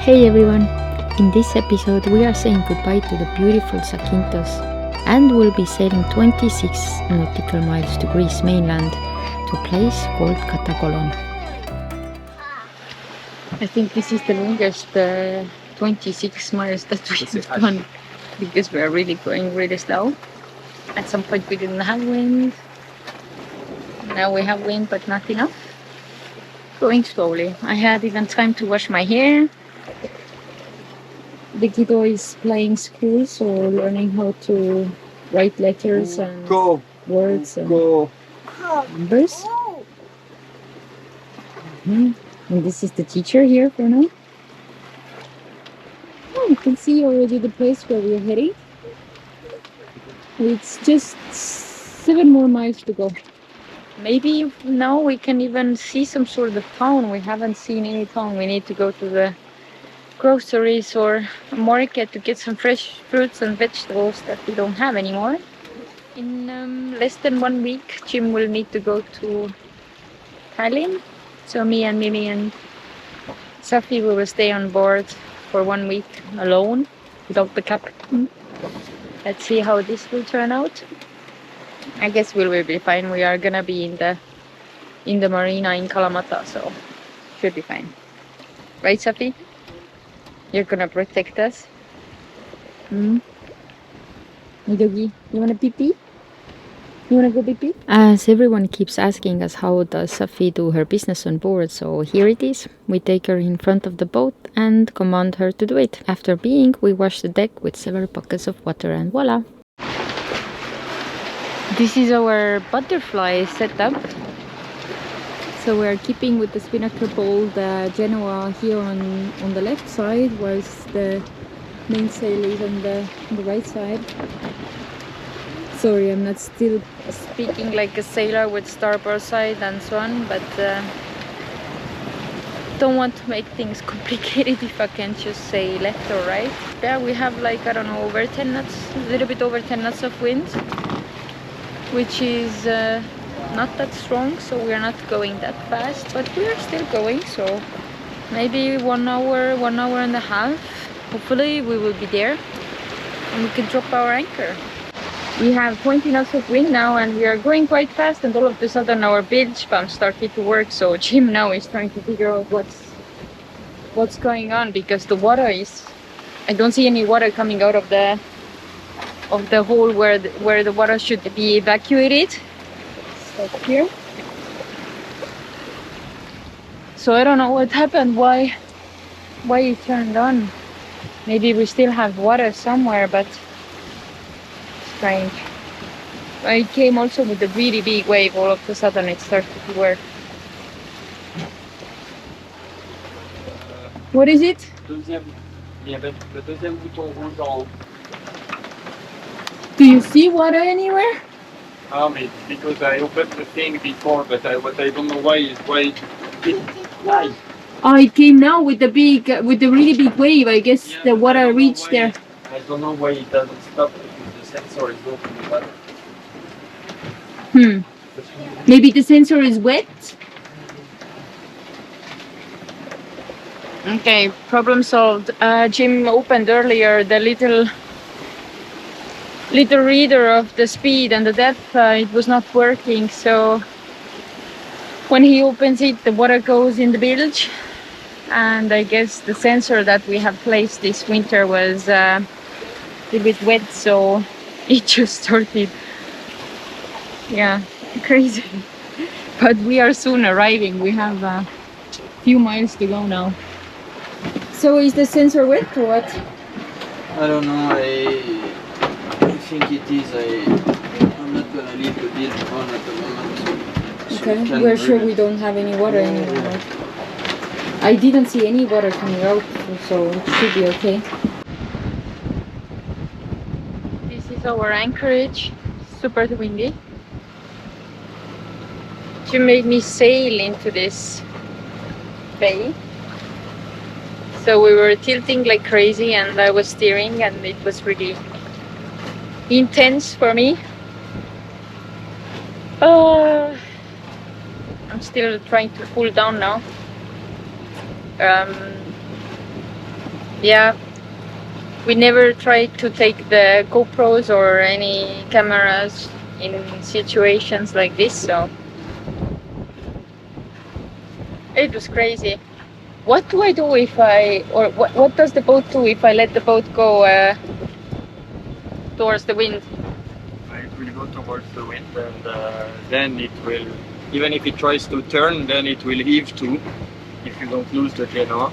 Hey everyone! In this episode we are saying goodbye to the beautiful Zakynthos and we'll be sailing 26 nautical miles to Greece mainland to a place called Katakolon. I think this is the longest 26 miles that we've done because we are really going really slow. At some point we didn't have wind. Now we have wind but not enough. Going slowly. I had even time to wash my hair. The kiddo is playing school, so learning how to write letters and words and numbers. And this is the teacher here for now. Oh, you can see already the place where we're heading. It's just 7 more miles to go. Maybe now we can even see some sort of town. We haven't seen any town. We need to go to the groceries or a market to get some fresh fruits and vegetables that we don't have anymore. In less than 1 week, Jim will need to go to Tallinn. So me and Mimi and Safi will stay on board for 1 week alone without the captain. Let's see how this will turn out. I guess we will be fine. We are gonna be in the marina in Kalamata, so should be fine. Right, Safi? You're gonna protect us. Midogi, you wanna pee-pee? You wanna go pee-pee? As everyone keeps asking us how does Safi do her business on board, so here it is. We take her in front of the boat and command her to do it. After peeing, we wash the deck with several buckets of water and voila! This is our butterfly setup. So we're keeping with the spinnaker pole the Genoa here on the left side, whilst the mainsail is on the right side. Sorry, I'm not still speaking like a sailor with starboard side and so on, but don't want to make things complicated if I can just say left or right. Yeah, we have like, I don't know, over 10 knots, a little bit over 10 knots of wind, which is not that strong, so we are not going that fast, but we are still going, so maybe 1 hour, 1 hour and a half. Hopefully we will be there and we can drop our anchor. We have 20 knots of wind now and we are going quite fast, and all of a sudden our bilge pump started to work, so Jim now is trying to figure out what's going on, because the water is, I don't see any water coming out of the hole where the water should be evacuated. Like here. So I don't know what happened, why it turned on. Maybe we still have water somewhere, but strange. It came also with a really big wave. All of a sudden it started to work. What is it? Do you see water anywhere? Because I opened the thing before, but I don't know why it died. Oh, it came now with the really big wave. I guess the water reached there. I don't know why it doesn't stop, because the sensor is open. But Maybe the sensor is wet. Okay, problem solved. Jim opened earlier the little reader of the speed and the depth. It was not working, so when he opens it, the water goes in the bilge, and I guess the sensor that we have placed this winter was a little bit wet, so it just started, yeah, crazy. But we are soon arriving. We have a few miles to go now. So is the sensor wet or what? I don't know. I think it is. I'm not gonna leave the bilge on at the moment. Okay, we're sure we don't have any water anymore. I didn't see any water coming out, so it should be okay. This is our anchorage. Super windy. She made me sail into this bay. So we were tilting like crazy and I was steering, and it was really intense for me. I'm still trying to cool down now. Yeah, we never tried to take the GoPros or any cameras in situations like this, so it was crazy. What do I do if what does the boat do if I let the boat go towards the wind? It will go towards the wind, and then it will, even if it tries to turn, then it will heave to. If you don't lose the Genoa,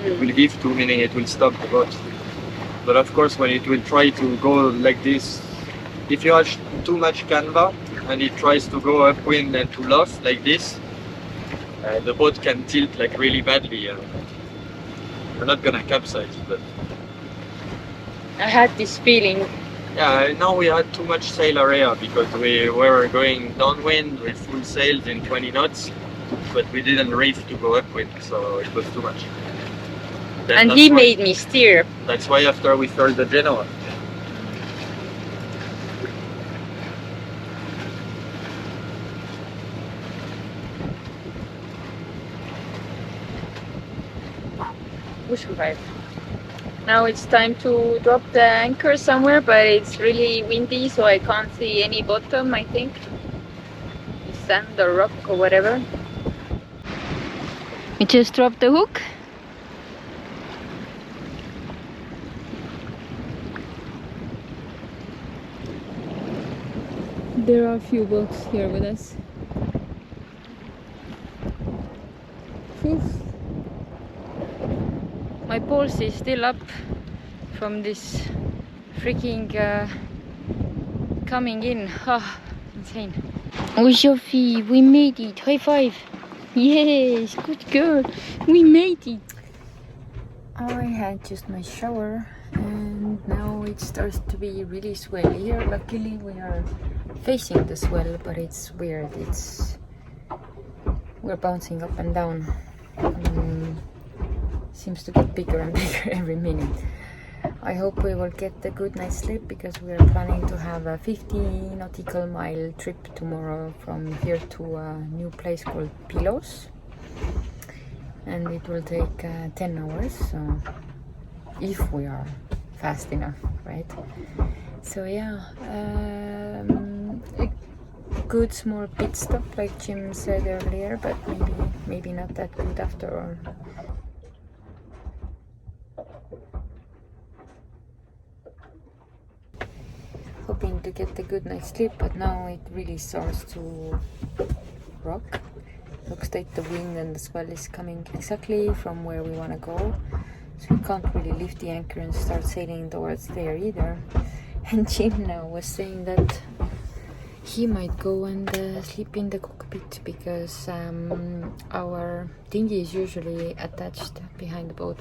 it will heave to, meaning it will stop the boat. But of course, when it will try to go like this, if you have too much canvas and it tries to go upwind and to loft like this, the boat can tilt like really badly. We're not gonna capsize, but I had this feeling. yeah, now we had too much sail area because we were going downwind with full sails in 20 knots, but we didn't reef to go upwind, so it was too much. And he made me steer. That's why after we furled the Genoa. Ep.45. Now it's time to drop the anchor somewhere, but it's really windy, so I can't see any bottom, I think. Sand or rock or whatever. We just dropped the hook. There are a few boats here with us. Whew. My pulse is still up from this freaking coming in. Ah, insane. Oh, Sophie, we made it. High five. Yes, good girl. We made it. I had just my shower and now it starts to be really swell here. Luckily we are facing the swell, but it's weird. We're bouncing up and down. Seems to get bigger and bigger every minute. I hope we will get a good night's sleep because we are planning to have a 50 nautical mile trip tomorrow from here to a new place called Pylos, and it will take 10 hours, so if we are fast enough, right? So yeah, a good small pit stop like Jim said earlier, but maybe not that good after all. Hoping to get a good night's sleep, but now it really starts to rock. Looks like the wind and the swell is coming exactly from where we want to go, so we can't really lift the anchor and start sailing towards there either. And Jim now was saying that he might go and sleep in the cockpit because our dinghy is usually attached behind the boat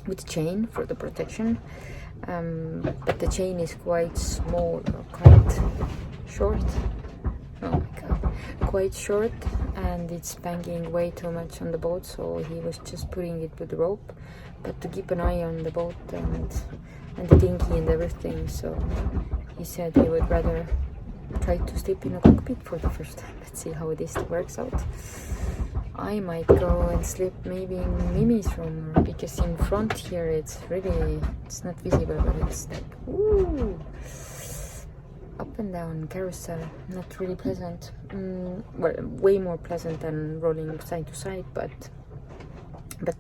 with chain for the protection. But the chain is quite small or quite short. Oh my god, quite short, and it's banging way too much on the boat, so he was just putting it with rope, but to keep an eye on the boat and the dinghy and everything. So he said he would rather try to sleep in a cockpit for the first time. Let's see how this works out. I might go and sleep maybe in Mimi's room, because in front here it's not visible, but it's like ooh, up and down carousel, not really pleasant. Well, way more pleasant than rolling side to side, but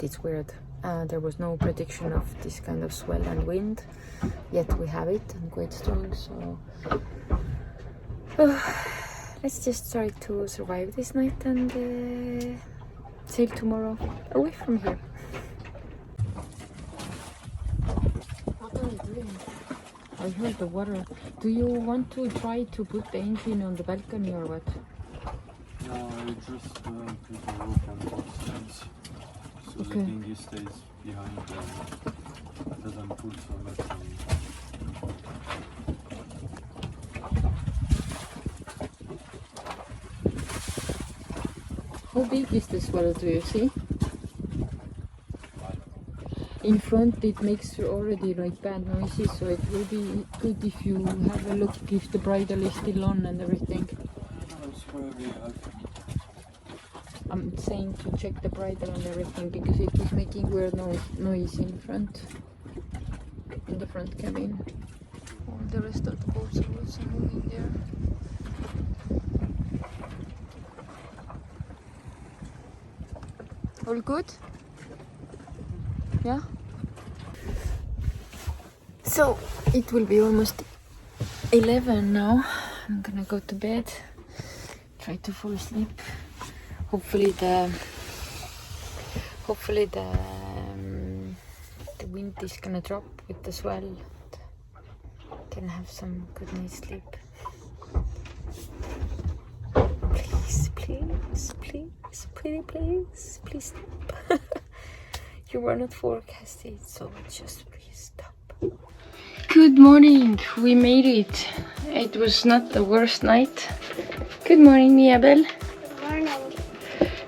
it's weird. There was no prediction of this kind of swell and wind, yet we have it, and quite strong, so let's just try to survive this night and sail tomorrow away from here. What are you doing? I heard the water. Do you want to try to put the engine on the balcony or what? No, I just put a rope on both sides so the dinghy stays behind and doesn't pull so much. How big is the swell, do you see? In front it makes already like bad noises, so it will be good if you have a look if the bridle is still on and everything. That's where we have. I'm saying to check the bridle and everything because it was making weird noise in the front cabin. All the rest of the boats are also moving there. All good? Yeah? So it will be almost 11 now. I'm gonna go to bed, try to fall asleep. Hopefully the wind is gonna drop with the swell. Can have some good night's sleep. Please, please, please, pretty please, please stop. You were not forecasted, so just please stop. Good morning, we made it. It was not the worst night. Good morning, Miabel. Good morning.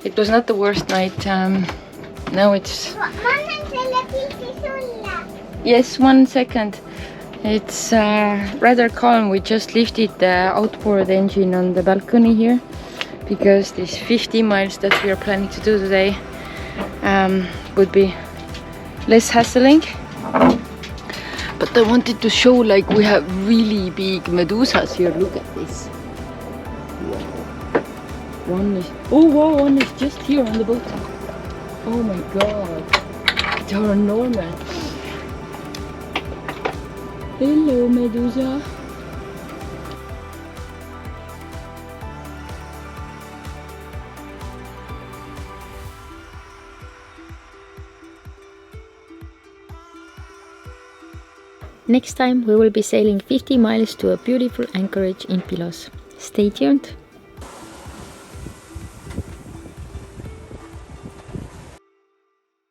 It was not the worst night. Now it's... Yes, 1 second. It's rather calm. We just lifted the outboard engine on the balcony here because these 50 miles that we are planning to do today would be less hassling. But I wanted to show, like, we have really big medusas here. Look at this. One is just here on the bottom. Oh my god. They are enormous. Hello, Medusa. Next time we will be sailing 50 miles to a beautiful anchorage in Pylos. Stay tuned.